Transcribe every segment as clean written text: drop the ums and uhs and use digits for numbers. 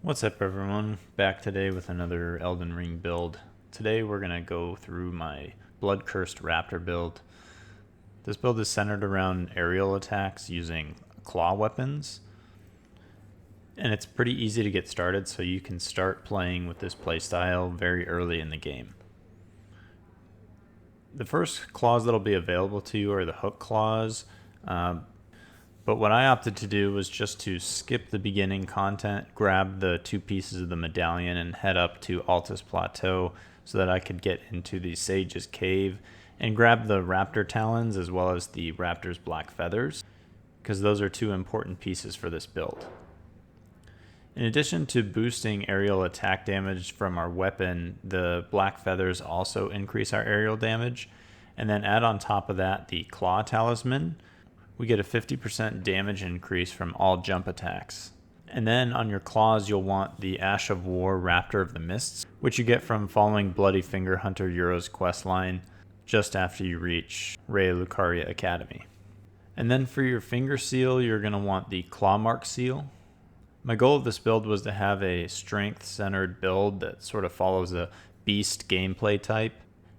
What's up everyone, back today with another Elden Ring build. Today we're going to go through my blood-cursed Raptor build. This build is centered around aerial attacks using claw weapons. And it's pretty easy to get started, so you can start playing with this playstyle very early in the game. The first claws that'll be available to you are the hook claws. But what I opted to do was just to skip the beginning content, grab the two pieces of the medallion and head up to Altus Plateau so that I could get into the Sage's Cave and grab the Raptor Talons as well as the Raptor's Black Feathers, because those are two important pieces for this build. In addition to boosting aerial attack damage from our weapon, the Black Feathers also increase our aerial damage, and then add on top of that the Claw Talisman. We get a 50% damage increase from all jump attacks. And then on your claws, you'll want the Ash of War Raptor of the Mists, which you get from following Bloody Finger Hunter Euro's questline just after you reach Raya Lucaria Academy. And then for your finger seal, you're going to want the Claw Mark seal. My goal of this build was to have a strength-centered build that sort of follows a beast gameplay type.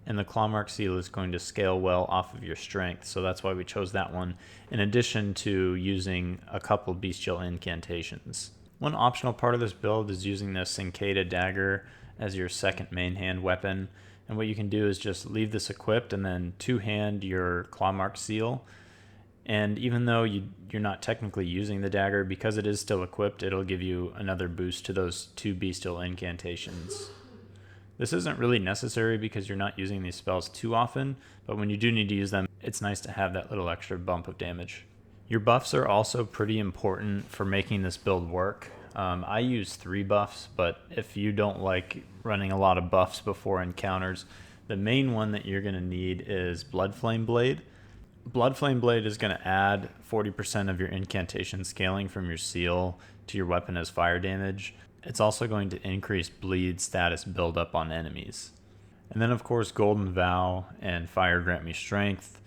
And the Claw Mark seal is going to scale well off of your strength, so that's why we chose that one, in addition to using a couple bestial incantations. One optional part of this build is using the Cicada dagger as your second main hand weapon, and what you can do is just leave this equipped and then two-hand your Claw Mark seal. And even though you're not technically using the dagger, because it is still equipped, it'll give you another boost to those two bestial incantations. This isn't really necessary because you're not using these spells too often, but when you do need to use them, it's nice to have that little extra bump of damage. Your buffs are also pretty important for making this build work. I use 3 buffs, but if you don't like running a lot of buffs before encounters, the main one that you're going to need is Bloodflame Blade. Bloodflame Blade is going to add 40% of your incantation scaling from your seal to your weapon as fire damage. It's also going to increase bleed status buildup on enemies. And then of course Golden Vow and Fire Grant Me Strength.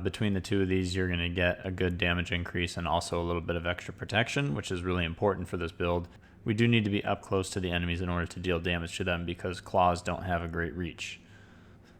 Between the two of these you're going to get a good damage increase and also a little bit of extra protection, which is really important for this build. We do need to be up close to the enemies in order to deal damage to them because claws don't have a great reach.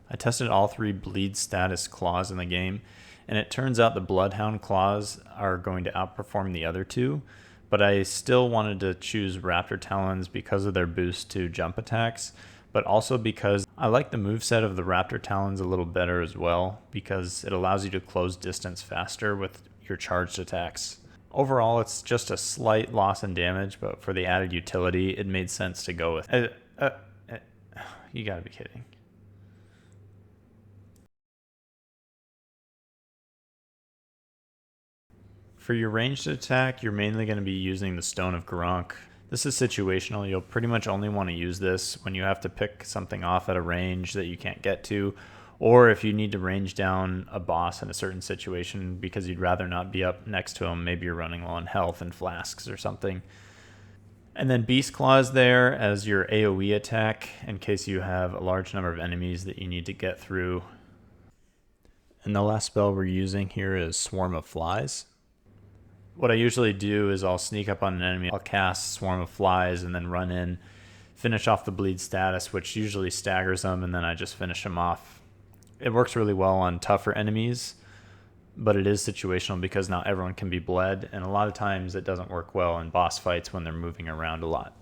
I tested all 3 bleed status claws in the game, and it turns out the Bloodhound claws are going to outperform the other 2. But I still wanted to choose Raptor Talons because of their boost to jump attacks, but also because I like the moveset of the Raptor Talons a little better as well, because it allows you to close distance faster with your charged attacks. Overall, it's just a slight loss in damage, but for the added utility, it made sense to go with. You gotta be kidding. For your ranged attack, you're mainly going to be using the Stone of Grunk. This is situational. You'll pretty much only want to use this when you have to pick something off at a range that you can't get to, or if you need to range down a boss in a certain situation because you'd rather not be up next to him. Maybe you're running low on health and flasks or something. And then Beast Claw is there as your AoE attack in case you have a large number of enemies that you need to get through. And the last spell we're using here is Swarm of Flies. What I usually do is I'll sneak up on an enemy, I'll cast Swarm of Flies and then run in, finish off the bleed status, which usually staggers them, and then I just finish them off. It works really well on tougher enemies, but it is situational because not everyone can be bled, and a lot of times it doesn't work well in boss fights when they're moving around a lot.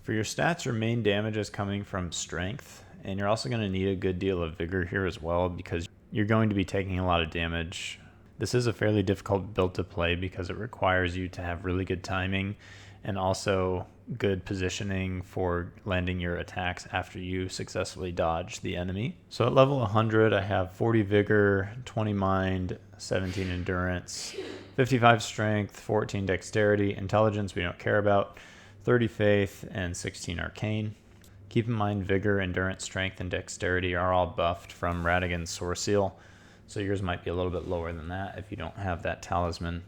For your stats, your main damage is coming from strength, and you're also going to need a good deal of vigor here as well because you're going to be taking a lot of damage. This is a fairly difficult build to play because it requires you to have really good timing and also good positioning for landing your attacks after you successfully dodge the enemy. So at level 100, I have 40 vigor, 20 mind, 17 endurance, 55 strength, 14 dexterity, intelligence we don't care about, 30 faith, and 16 arcane. Keep in mind vigor, endurance, strength, and dexterity are all buffed from Radagon's Source Seal. So yours might be a little bit lower than that if you don't have that talisman.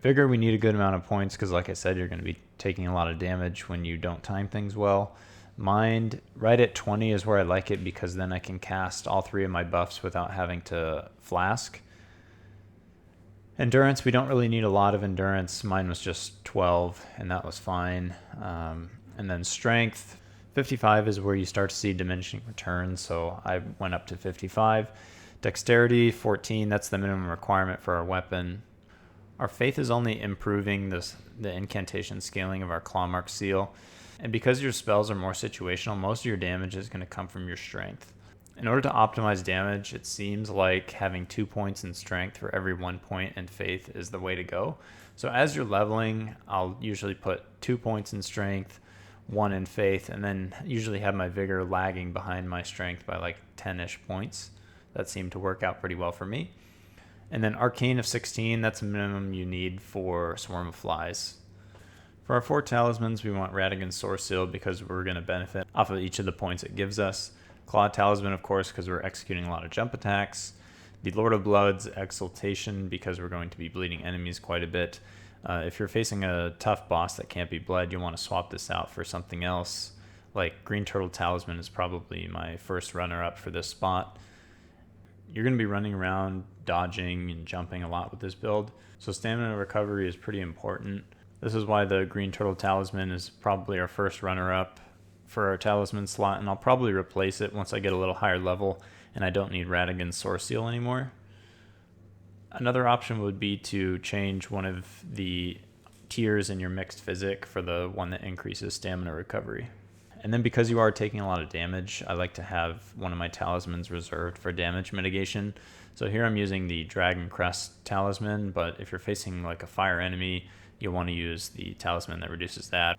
Vigor, we need a good amount of points because like I said, you're going to be taking a lot of damage when you don't time things well. Mind, right at 20 is where I like it because then I can cast all 3 of my buffs without having to flask. Endurance, we don't really need a lot of endurance. Mine was just 12, and that was fine. And then strength, 55 is where you start to see diminishing returns, so I went up to 55. Dexterity, 14, that's the minimum requirement for our weapon. Our faith is only improving the incantation scaling of our Clawmark seal. And because your spells are more situational, most of your damage is going to come from your strength. In order to optimize damage, it seems like having 2 points in strength for every 1 point in faith is the way to go. So as you're leveling, I'll usually put 2 points in strength, 1 in faith, and then usually have my vigor lagging behind my strength by like 10-ish points. That seemed to work out pretty well for me. And then Arcane of 16, that's the minimum you need for Swarm of Flies. For our 4 talismans, we want Radagon's Source Seal because we're going to benefit off of each of the points it gives us. Claw Talisman, of course, because we're executing a lot of jump attacks. The Lord of Blood's Exaltation, because we're going to be bleeding enemies quite a bit. If you're facing a tough boss that can't be bled, you'll want to swap this out for something else. Like Green Turtle Talisman is probably my first runner-up for this spot. You're going to be running around, dodging, and jumping a lot with this build, so stamina recovery is pretty important. This is why the Green Turtle Talisman is probably our first runner-up for our talisman slot, and I'll probably replace it once I get a little higher level and I don't need Radagon's Source Seal anymore. Another option would be to change one of the tiers in your mixed physic for the one that increases stamina recovery. And then because you are taking a lot of damage, I like to have one of my talismans reserved for damage mitigation. So here I'm using the Dragon Crest talisman, but if you're facing like a fire enemy, you'll want to use the talisman that reduces that,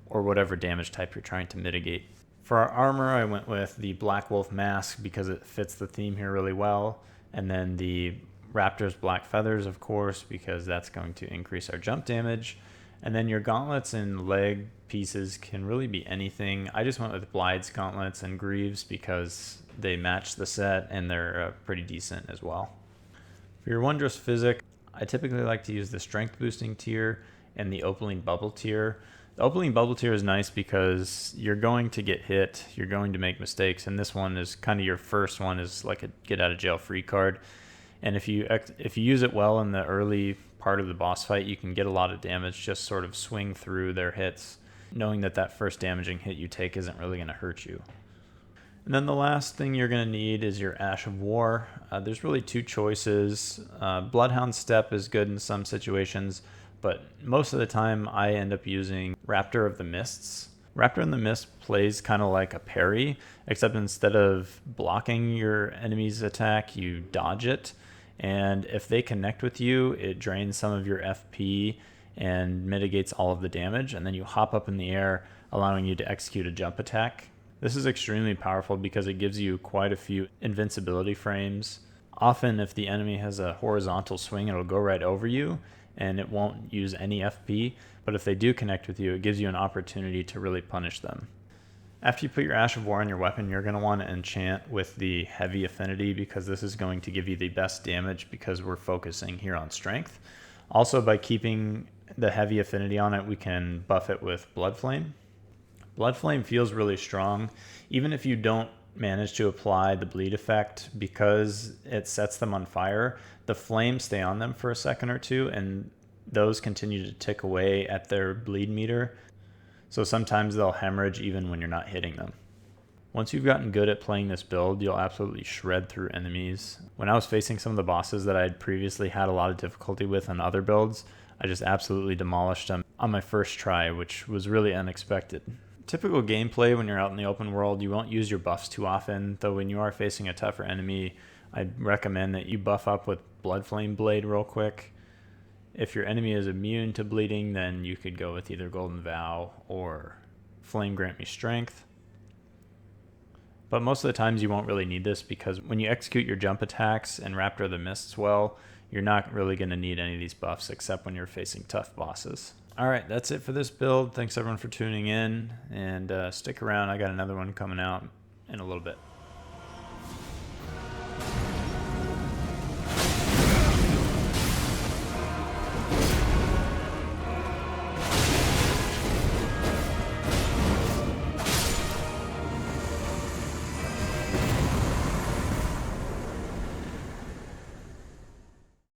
or whatever damage type you're trying to mitigate. For our armor, I went with the Black Wolf Mask because it fits the theme here really well, and then the Raptor's Black Feathers, of course, because that's going to increase our jump damage. And then your gauntlets and leg pieces can really be anything. I just went with Blide's gauntlets and greaves because they match the set and they're pretty decent as well. For your Wondrous Physic, I typically like to use the Strength Boosting tier and the Opaline Bubble tier. The Opaline Bubble tier is nice because you're going to get hit, you're going to make mistakes, and this one is kind of your first one, is like a get out of jail free card. And if you use it well in the early part of the boss fight, you can get a lot of damage, just sort of swing through their hits, knowing that that first damaging hit you take isn't really going to hurt you. And then the last thing you're going to need is your Ash of War. There's really 2 choices. Bloodhound Step is good in some situations, but most of the time I end up using Raptor of the Mists. Raptor in the Mist plays kind of like a parry, except instead of blocking your enemy's attack, you dodge it. And if they connect with you, it drains some of your FP and mitigates all of the damage, and then you hop up in the air, allowing you to execute a jump attack. This is extremely powerful because it gives you quite a few invincibility frames. Often if the enemy has a horizontal swing, it'll go right over you and it won't use any FP, but if they do connect with you, it gives you an opportunity to really punish them. After you put your Ash of War on your weapon, you're going to want to enchant with the Heavy Affinity because this is going to give you the best damage because we're focusing here on strength. Also, by keeping the Heavy Affinity on it, we can buff it with Blood Flame. Blood Flame feels really strong, even if you don't manage to apply the bleed effect, because it sets them on fire. The flames stay on them for a second or two, and those continue to tick away at their bleed meter. So sometimes they'll hemorrhage even when you're not hitting them. Once you've gotten good at playing this build, you'll absolutely shred through enemies. When I was facing some of the bosses that I had previously had a lot of difficulty with on other builds, I just absolutely demolished them on my first try, which was really unexpected. Typical gameplay when you're out in the open world, you won't use your buffs too often, though when you are facing a tougher enemy, I'd recommend that you buff up with Blood Flame Blade real quick. If your enemy is immune to bleeding, then you could go with either Golden Vow or Flame Grant Me Strength. But most of the times you won't really need this because when you execute your jump attacks and Raptor of the Mists well, you're not really going to need any of these buffs except when you're facing tough bosses. Alright, that's it for this build. Thanks everyone for tuning in, and stick around. I got another one coming out in a little bit.